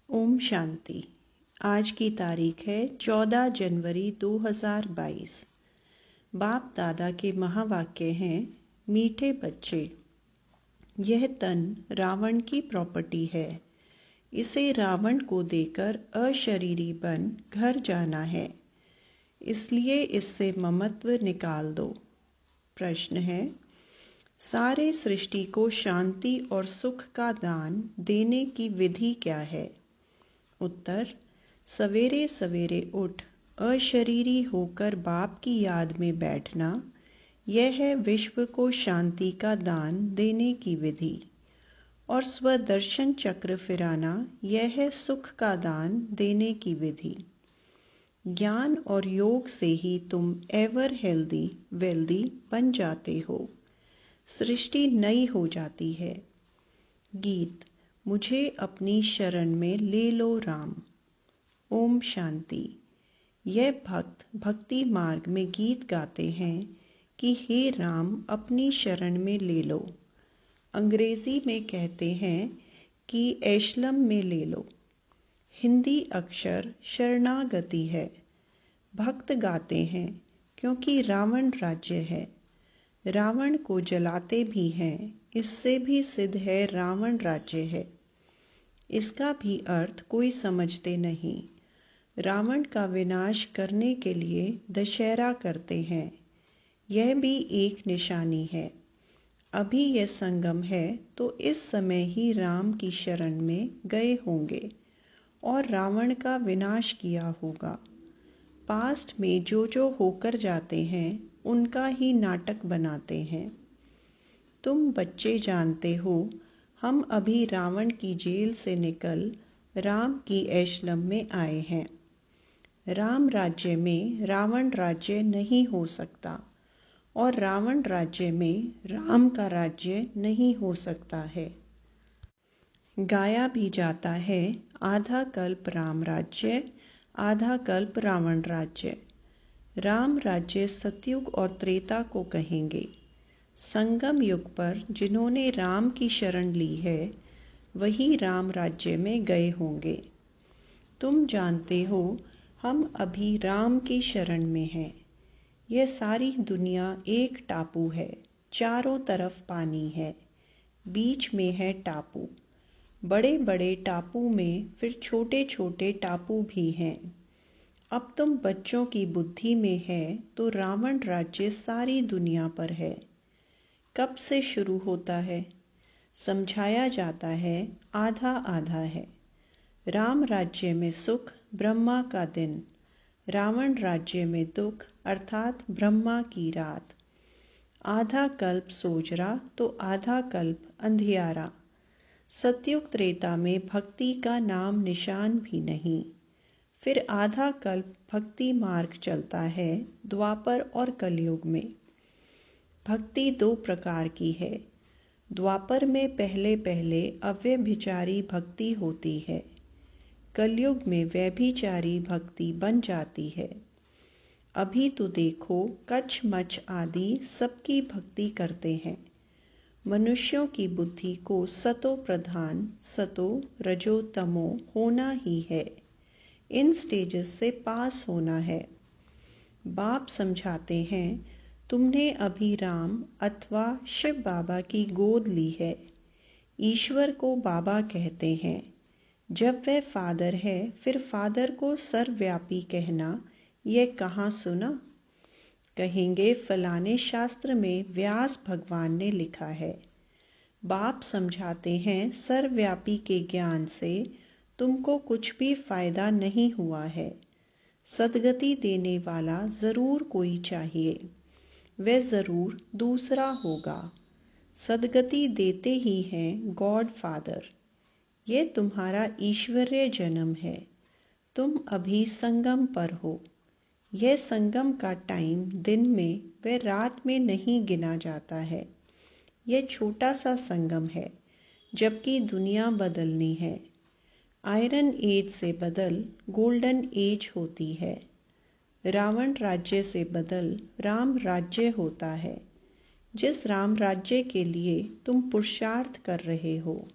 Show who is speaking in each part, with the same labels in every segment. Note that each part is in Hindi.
Speaker 1: ओम शांति। आज की तारीख है 14 जनवरी 2022। बाप दादा के महावाक्य हैं, मीठे बच्चे, यह तन रावण की प्रॉपर्टी है। इसे रावण को देकर अशरीरी बन घर जाना है, इसलिए इससे ममत्व निकाल दो। प्रश्न है, सारे सृष्टि को शांति और सुख का दान देने की विधि क्या है? उत्तर, सवेरे सवेरे उठ अशरीरी होकर बाप की याद में बैठना, यह है विश्व को शांति का दान देने की विधि। और स्वदर्शन चक्र फिराना, यह है सुख का दान देने की विधि। ज्ञान और योग से ही तुम एवर हेल्दी वेल्दी बन जाते हो, सृष्टि नई हो जाती है। गीत, मुझे अपनी शरण में ले लो राम। ओम शांति। यह भक्त भक्ति मार्ग में गीत गाते हैं कि हे राम अपनी शरण में ले लो। अंग्रेजी में कहते हैं कि एशलम में ले लो। हिंदी अक्षर शरणागति है। भक्त गाते हैं क्योंकि रावण राज्य है। रावण को जलाते भी हैं, इससे भी सिद्ध है रावण राज्य है। इसका भी अर्थ कोई समझते नहीं। रावण का विनाश करने के लिए दशहरा करते हैं, यह भी एक निशानी है। अभी यह संगम है तो इस समय ही राम की शरण में गए होंगे और रावण का विनाश किया होगा। पास्ट में जो होकर जाते हैं उनका ही नाटक बनाते हैं। तुम बच्चे जानते हो, हम अभी रावण की जेल से निकल राम की एशलम में आए हैं। राम राज्य में रावण राज्य नहीं हो सकता और रावण राज्य में राम का राज्य नहीं हो सकता है। गाया भी जाता है, आधा कल्प राम राज्य, आधा कल्प रावण राज्य। राम राज्य सतयुग और त्रेता को कहेंगे। संगम युग पर जिन्होंने राम की शरण ली है, वही राम राज्य में गए होंगे। तुम जानते हो, हम अभी राम की शरण में हैं। यह सारी दुनिया एक टापू है, चारों तरफ पानी है, बीच में है टापू। बड़े बड़े टापू में फिर छोटे छोटे टापू भी हैं। अब तुम बच्चों की बुद्धि में है तो रावण राज्य सारी दुनिया पर है। कब से शुरू होता है? समझाया जाता है, आधा आधा है। राम राज्य में सुख, ब्रह्मा का दिन। रावण राज्य में दुख, अर्थात ब्रह्मा की रात। आधा कल्प सोजरा तो आधा कल्प अंधियारा। सतयुग त्रेता में भक्ति का नाम निशान भी नहीं। फिर आधा कल्प भक्ति मार्ग चलता है, द्वापर और कलयुग में। भक्ति दो प्रकार की है। द्वापर में पहले पहले अव्यभिचारी भक्ति होती है, कलयुग में व्यभिचारी भक्ति बन जाती है। अभी तो देखो, कच्छ मच्छ आदि सबकी भक्ति करते हैं। मनुष्यों की बुद्धि को सतो प्रधान, सतो रजो तमो होना ही है। इन स्टेजेस से पास होना है। बाप समझाते हैं, तुमने अभी राम अथवा शिव बाबा की गोद ली है। ईश्वर को बाबा कहते हैं। जब वह फादर है, फिर फादर को सर्वव्यापी कहना, यह कहाँ सुना? कहेंगे फलाने शास्त्र में व्यास भगवान ने लिखा है। बाप समझाते हैं, सर्वव्यापी के ज्ञान से तुमको कुछ भी फायदा नहीं हुआ है। सद्गति देने वाला जरूर कोई चाहिए, वह जरूर दूसरा होगा। सद्गति देते ही हैं गॉड फादर। ये तुम्हारा ईश्वरीय जन्म है। तुम अभी संगम पर हो। यह संगम का टाइम दिन में व रात में नहीं गिना जाता है। यह छोटा सा संगम है, जबकि दुनिया बदलनी है। आयरन एज से बदल गोल्डन एज होती है। रावण राज्य से बदल राम राज्य होता है। जिस राम राज्य के लिए तुम पुरुषार्थ कर रहे हो,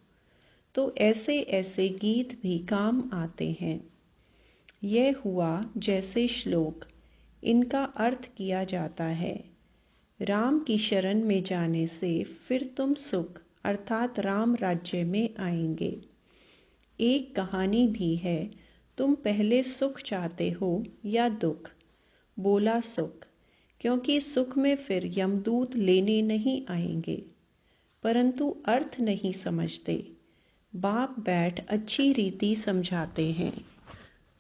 Speaker 1: तो ऐसे ऐसे गीत भी काम आते हैं। यह हुआ जैसे श्लोक, इनका अर्थ किया जाता है। राम की शरण में जाने से फिर तुम सुख अर्थात राम राज्य में आएंगे। एक कहानी भी है, तुम पहले सुख चाहते हो या दुख? बोला सुख, क्योंकि सुख में फिर यमदूत लेने नहीं आएंगे। परंतु अर्थ नहीं समझते। बाप बैठ अच्छी रीति समझाते हैं।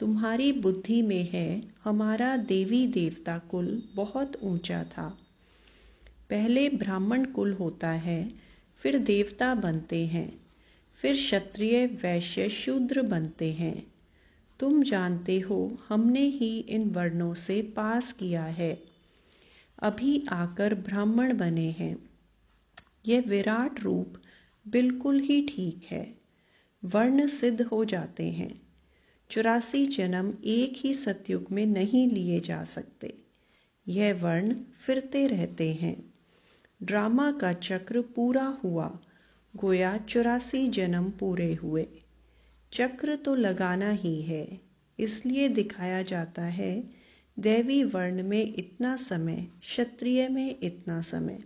Speaker 1: तुम्हारी बुद्धि में है, हमारा देवी देवता कुल बहुत ऊंचा था। पहले ब्राह्मण कुल होता है, फिर देवता बनते हैं, फिर क्षत्रिय वैश्य शूद्र बनते हैं। तुम जानते हो हमने ही इन वर्णों से पास किया है, अभी आकर ब्राह्मण बने हैं। यह विराट रूप बिल्कुल ही ठीक है। वर्ण सिद्ध हो जाते हैं। 84 जन्म एक ही सतयुग में नहीं लिए जा सकते। यह वर्ण फिरते रहते हैं। ड्रामा का चक्र पूरा हुआ, गोया 84 जन्म पूरे हुए। चक्र तो लगाना ही है, इसलिए दिखाया जाता है दैवी वर्ण में इतना समय, क्षत्रिय में इतना समय।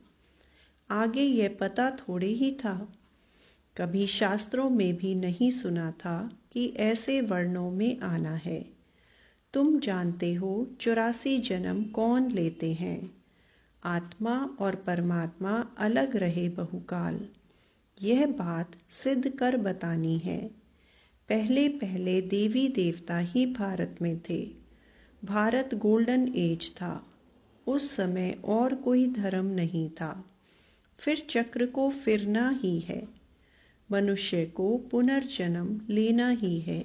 Speaker 1: आगे यह पता थोड़े ही था। कभी शास्त्रों में भी नहीं सुना था कि ऐसे वर्णों में आना है। तुम जानते हो 84 जन्म कौन लेते हैं? आत्मा और परमात्मा अलग रहे बहुकाल। यह बात सिद्ध कर बतानी है। पहले पहले देवी देवता ही भारत में थे। भारत गोल्डन एज था। उस समय और कोई धर्म नहीं था। फिर चक्र को फिरना ही है। मनुष्य को पुनर्जन्म लेना ही है।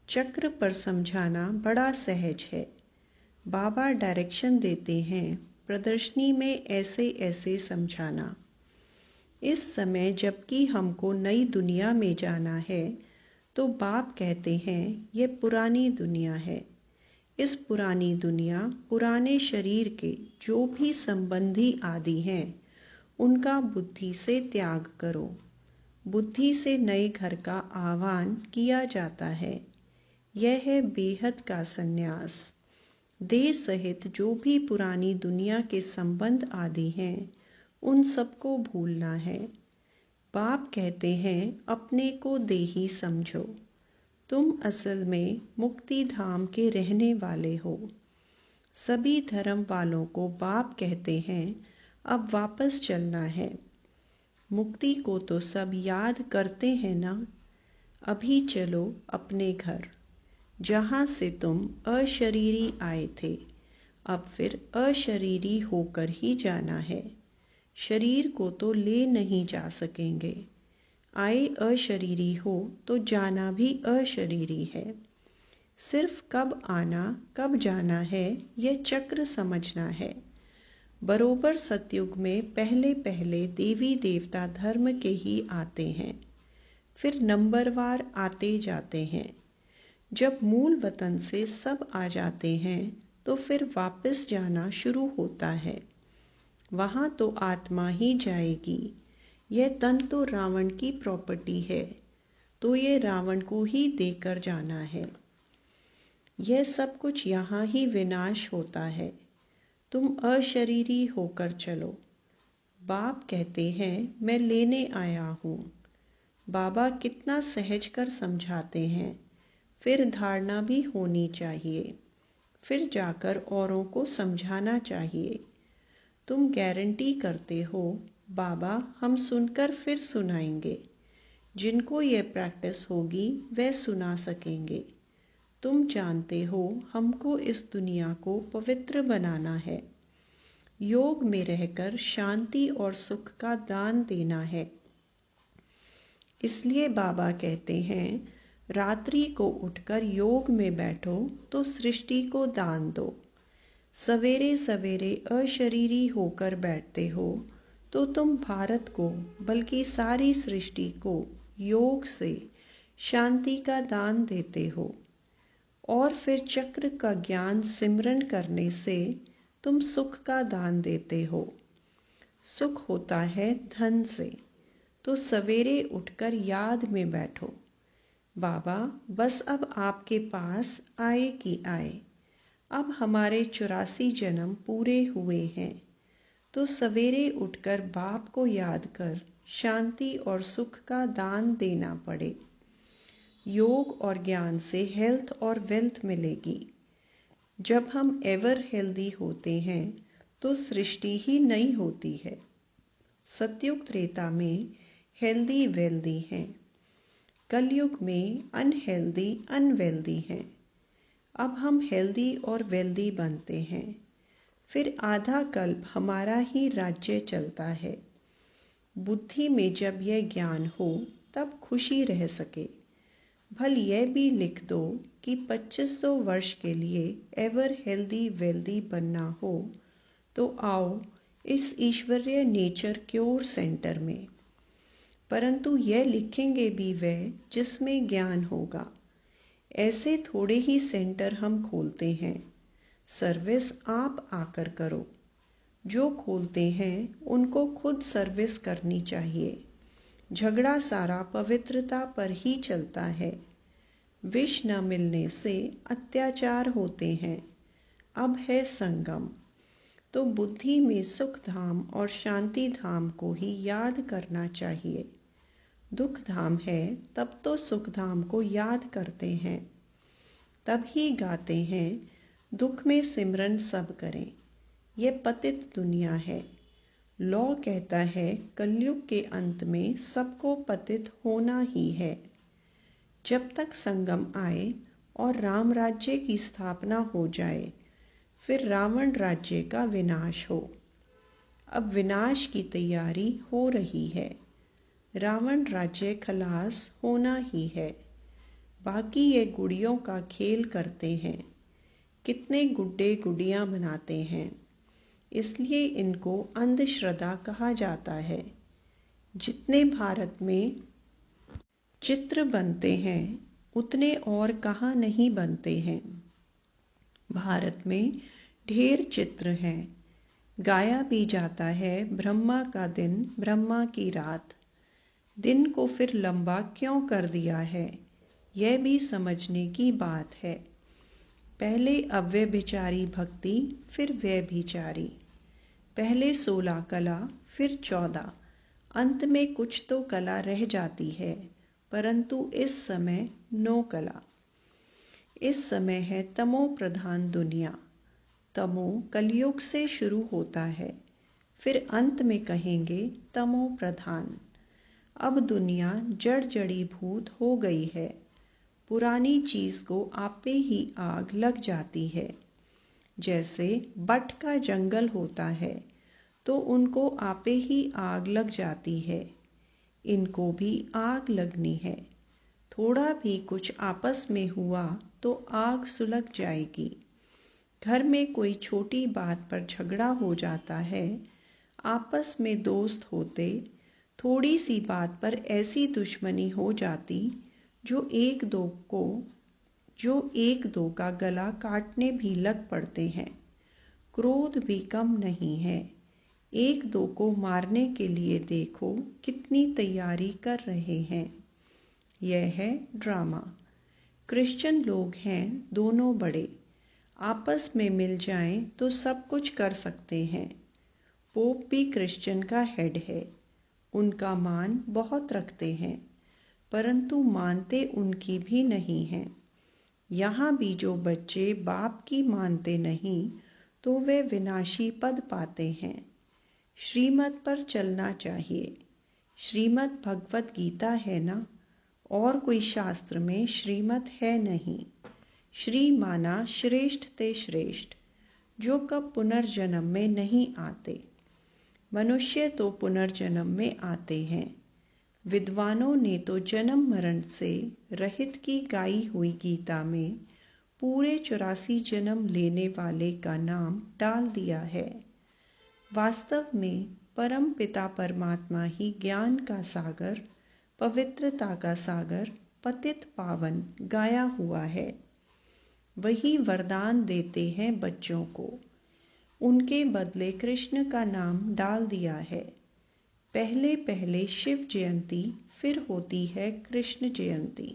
Speaker 1: चक्र पर समझाना बड़ा सहज है। बाबा डायरेक्शन देते हैं, प्रदर्शनी में ऐसे ऐसे समझाना। इस समय जबकि हमको नई दुनिया में जाना है, तो बाप कहते हैं यह पुरानी दुनिया है। इस पुरानी दुनिया, पुराने शरीर के जो भी संबंधी आदि हैं, उनका बुद्धि से त्याग करो। बुद्धि से नए घर का आह्वान किया जाता है। यह है बेहद का संन्यास। देह सहित जो भी पुरानी दुनिया के संबंध आदि हैं, उन सबको भूलना है। बाप कहते हैं अपने को देही समझो। तुम असल में मुक्ति धाम के रहने वाले हो। सभी धर्म वालों को बाप कहते हैं अब वापस चलना है। मुक्ति को तो सब याद करते हैं ना। अभी चलो अपने घर, जहाँ से तुम अशरीरी आए थे। अब फिर अशरीरी होकर ही जाना है। शरीर को तो ले नहीं जा सकेंगे। आए अशरीरी हो तो जाना भी अशरीरी है। सिर्फ कब आना कब जाना है, यह चक्र समझना है। बरोबर सतयुग में पहले पहले देवी देवता धर्म के ही आते हैं, फिर नंबरवार आते जाते हैं। जब मूल वतन से सब आ जाते हैं, तो फिर वापस जाना शुरू होता है। वहाँ तो आत्मा ही जाएगी। यह तन तो रावण की प्रॉपर्टी है, तो ये रावण को ही देकर जाना है। यह सब कुछ यहाँ ही विनाश होता है। तुम अशरीरी होकर चलो। बाप कहते हैं मैं लेने आया हूँ। बाबा कितना सहज कर समझाते हैं। फिर धारणा भी होनी चाहिए। फिर जाकर औरों को समझाना चाहिए। तुम गारंटी करते हो बाबा हम सुनकर फिर सुनाएंगे। जिनको ये प्रैक्टिस होगी वह सुना सकेंगे। तुम जानते हो हमको इस दुनिया को पवित्र बनाना है। योग में रहकर शांति और सुख का दान देना है। इसलिए बाबा कहते हैं रात्रि को उठकर योग में बैठो तो सृष्टि को दान दो। सवेरे सवेरे अशरीरी होकर बैठते हो तो तुम भारत को बल्कि सारी सृष्टि को योग से शांति का दान देते हो। और फिर चक्र का ज्ञान सिमरन करने से तुम सुख का दान देते हो। सुख होता है धन से। तो सवेरे उठकर याद में बैठो, बाबा बस अब आपके पास आए कि आए। अब हमारे 84 जन्म पूरे हुए हैं, तो सवेरे उठकर बाप को याद कर शांति और सुख का दान देना पड़े। योग और ज्ञान से हेल्थ और वेल्थ मिलेगी। जब हम एवर हेल्दी होते हैं तो सृष्टि ही नई होती है। सतयुग त्रेता में हेल्दी वेल्दी हैं, कलयुग में अनहेल्दी अनवेल्दी हैं। अब हम हेल्दी और वेल्दी बनते हैं, फिर आधा कल्प हमारा ही राज्य चलता है। बुद्धि में जब यह ज्ञान हो तब खुशी रह सके। भल यह भी लिख दो कि 2500 वर्ष के लिए एवर हेल्दी वेल्दी बनना हो तो आओ इस ईश्वरीय नेचर क्योर सेंटर में। परंतु यह लिखेंगे भी वह जिसमें ज्ञान होगा। ऐसे थोड़े ही सेंटर हम खोलते हैं, सर्विस आप आकर करो। जो खोलते हैं उनको खुद सर्विस करनी चाहिए। झगड़ा सारा पवित्रता पर ही चलता है। विष न मिलने से अत्याचार होते हैं। अब है संगम, तो बुद्धि में सुख धाम और शांति धाम को ही याद करना चाहिए। दुख धाम है तब तो सुख धाम को याद करते हैं, तब ही गाते हैं दुख में सिमरन सब करें। यह पतित दुनिया है। लॉ कहता है कलयुग के अंत में सबको पतित होना ही है। जब तक संगम आए और राम राज्य की स्थापना हो जाए, फिर रावण राज्य का विनाश हो। अब विनाश की तैयारी हो रही है। रावण राज्य खलास होना ही है। बाकी ये गुड़ियों का खेल करते हैं। कितने गुड्डे गुड़ियाँ बनाते हैं, इसलिए इनको अंधश्रद्धा कहा जाता है। जितने भारत में चित्र बनते हैं उतने और कहाँ नहीं बनते हैं। भारत में ढेर चित्र हैं। गाया भी जाता है ब्रह्मा का दिन ब्रह्मा की रात। दिन को फिर लंबा क्यों कर दिया है, यह भी समझने की बात है। पहले अव्यभिचारी भक्ति, फिर व्यभिचारी। पहले 16 कला, फिर 14। अंत में कुछ तो कला रह जाती है, परंतु इस समय 9 कला। इस समय है तमो प्रधान दुनिया। तमो कलयुग से शुरू होता है, फिर अंत में कहेंगे तमो प्रधान। अब दुनिया जड़ जड़ीभूत हो गई है। पुरानी चीज़ को आपे ही आग लग जाती है। जैसे बट का जंगल होता है तो उनको आपे ही आग लग जाती है। इनको भी आग लगनी है। थोड़ा भी कुछ आपस में हुआ तो आग सुलग जाएगी। घर में कोई छोटी बात पर झगड़ा हो जाता है। आपस में दोस्त होते, थोड़ी सी बात पर ऐसी दुश्मनी हो जाती जो एक दो का गला काटने भी लग पड़ते हैं। क्रोध भी कम नहीं है। एक दो को मारने के लिए देखो कितनी तैयारी कर रहे हैं। यह है ड्रामा। क्रिश्चियन लोग हैं दोनों बड़े, आपस में मिल जाएं तो सब कुछ कर सकते हैं। पोप भी क्रिश्चियन का हेड है। उनका मान बहुत रखते हैं, परंतु मानते उनकी भी नहीं हैं। यहाँ भी जो बच्चे बाप की मानते नहीं तो वे विनाशी पद पाते हैं। श्रीमत पर चलना चाहिए। श्रीमत भगवत गीता है ना, और कोई शास्त्र में श्रीमत है नहीं। श्री माना श्रेष्ठ ते श्रेष्ठ, जो कब पुनर्जन्म में नहीं आते। मनुष्य तो पुनर्जन्म में आते हैं। विद्वानों ने तो जन्म मरण से रहित की गाई हुई गीता में पूरे 84 जन्म लेने वाले का नाम डाल दिया है। वास्तव में परम पिता परमात्मा ही ज्ञान का सागर, पवित्रता का सागर, पतित पावन गाया हुआ है। वही वरदान देते हैं बच्चों को। उनके बदले कृष्ण का नाम डाल दिया है। पहले पहले शिव जयंती, फिर होती है कृष्ण जयंती।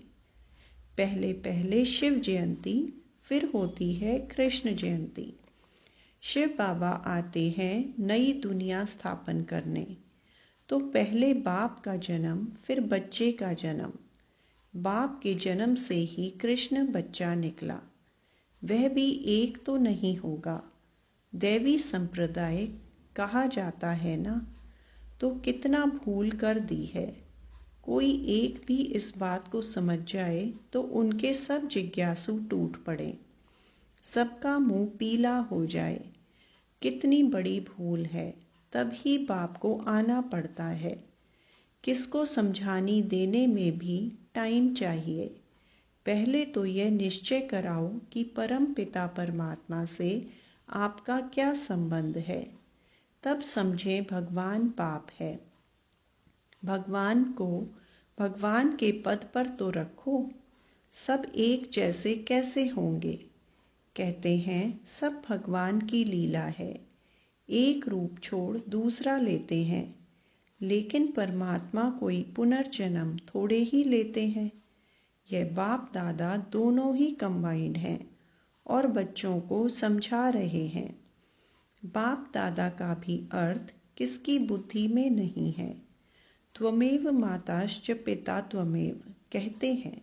Speaker 1: पहले पहले शिव जयंती, फिर होती है कृष्ण जयंती। शिव बाबा आते हैं नई दुनिया स्थापन करने। तो पहले बाप का जन्म, फिर बच्चे का जन्म। बाप के जन्म से ही कृष्ण बच्चा निकला। वह भी एक तो नहीं होगा, दैवी संप्रदाय कहा जाता है ना। तो कितना भूल कर दी है। कोई एक भी इस बात को समझ जाए तो उनके सब जिज्ञासु टूट पड़े, सबका मुंह पीला हो जाए। कितनी बड़ी भूल है, तभी बाप को आना पड़ता है। किसको समझानी देने में भी टाइम चाहिए। पहले तो यह निश्चय कराओ कि परम पिता परमात्मा से आपका क्या संबंध है, तब समझें भगवान बाप है। भगवान को भगवान के पद पर तो रखो। सब एक जैसे कैसे होंगे? कहते हैं सब भगवान की लीला है, एक रूप छोड़ दूसरा लेते हैं। लेकिन परमात्मा कोई पुनर्जन्म थोड़े ही लेते हैं। यह बाप दादा दोनों ही कंबाइंड हैं और बच्चों को समझा रहे हैं। बाप दादा का भी अर्थ किसकी बुद्धि में नहीं है। त्वमेव माताश्च पिता त्वमेव कहते हैं,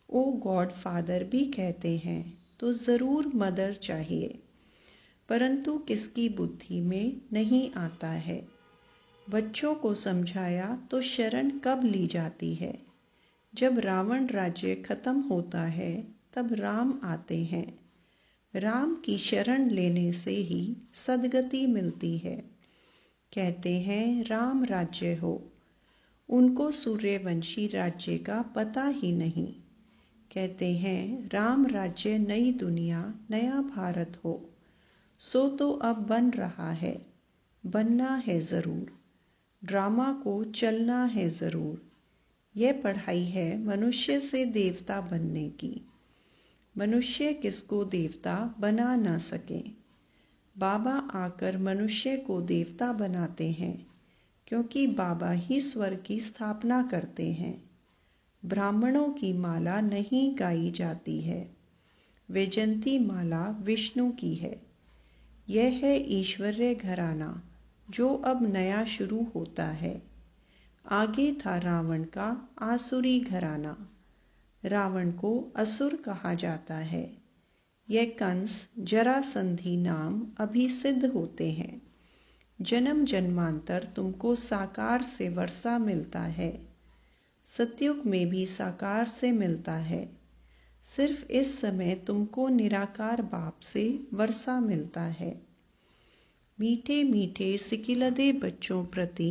Speaker 1: ओ गॉड फादर भी कहते हैं, तो ज़रूर मदर चाहिए। परंतु किसकी बुद्धि में नहीं आता है। बच्चों को समझाया तो शरण कब ली जाती है? जब रावण राज्य खत्म होता है तब राम आते हैं। राम की शरण लेने से ही सद्गति मिलती है। कहते हैं राम राज्य हो, उनको सूर्यवंशी राज्य का पता ही नहीं। कहते हैं राम राज्य नई दुनिया नया भारत हो। सो तो अब बन रहा है, बनना है ज़रूर। ड्रामा को चलना है ज़रूर। यह पढ़ाई है मनुष्य से देवता बनने की। मनुष्य किसको देवता बना ना सके। बाबा आकर मनुष्य को देवता बनाते हैं, क्योंकि बाबा ही स्वर्ग की स्थापना करते हैं। ब्राह्मणों की माला नहीं गाई जाती है, वैजयंती माला विष्णु की है। यह है ईश्वरीय घराना जो अब नया शुरू होता है। आगे था रावण का आसुरी घराना। रावण को असुर कहा जाता है। यह कंस जरासंधि नाम अभी सिद्ध होते हैं। जन्म जन्मांतर तुमको साकार से वर्षा मिलता है। सतयुग में भी साकार से मिलता है। सिर्फ इस समय तुमको निराकार बाप से वर्षा मिलता है। मीठे मीठे सिकिलदे बच्चों प्रति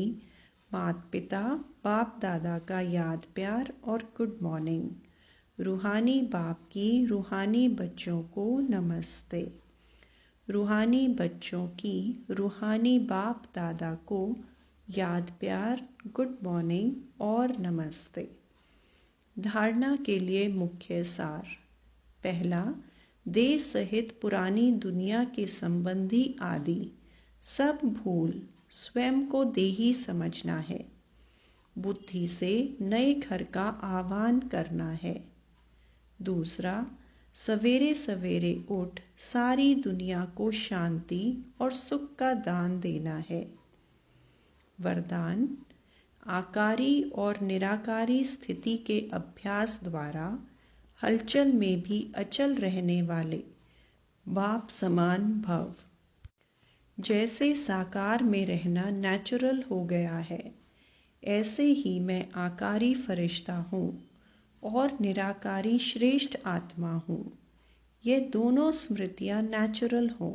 Speaker 1: माता पिता बाप दादा का याद प्यार और गुड मॉर्निंग। रूहानी बाप की रूहानी बच्चों को नमस्ते। रूहानी बच्चों की रूहानी बाप दादा को याद प्यार, गुड मॉर्निंग और नमस्ते। धारणा के लिए मुख्य सार। पहला, देह सहित पुरानी दुनिया के संबंधी आदि सब भूल स्वयं को देही समझना है। बुद्धि से नए घर का आह्वान करना है। दूसरा, सवेरे सवेरे उठ सारी दुनिया को शांति और सुख का दान देना है। वरदान, आकारी और निराकारी स्थिति के अभ्यास द्वारा हलचल में भी अचल रहने वाले बाप समान भव। जैसे साकार में रहना नेचुरल हो गया है, ऐसे ही मैं आकारी फरिश्ता हूँ और निराकारी श्रेष्ठ आत्मा हूँ। ये दोनों स्मृतियाँ नेचुरल हों,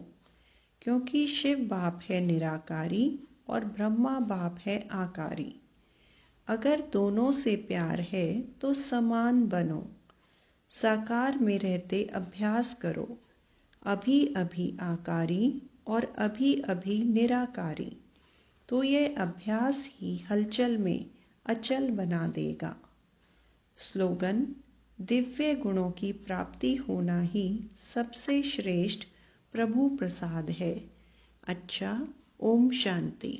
Speaker 1: क्योंकि शिव बाप है निराकारी और ब्रह्मा बाप है आकारी। अगर दोनों से प्यार है तो समान बनो। साकार में रहते अभ्यास करो, अभी अभी आकारी और अभी अभी निराकारी। तो यह अभ्यास ही हलचल में अचल बना देगा। स्लोगन, दिव्य गुणों की प्राप्ति होना ही सबसे श्रेष्ठ प्रभु प्रसाद है। अच्छा, ओम शांति।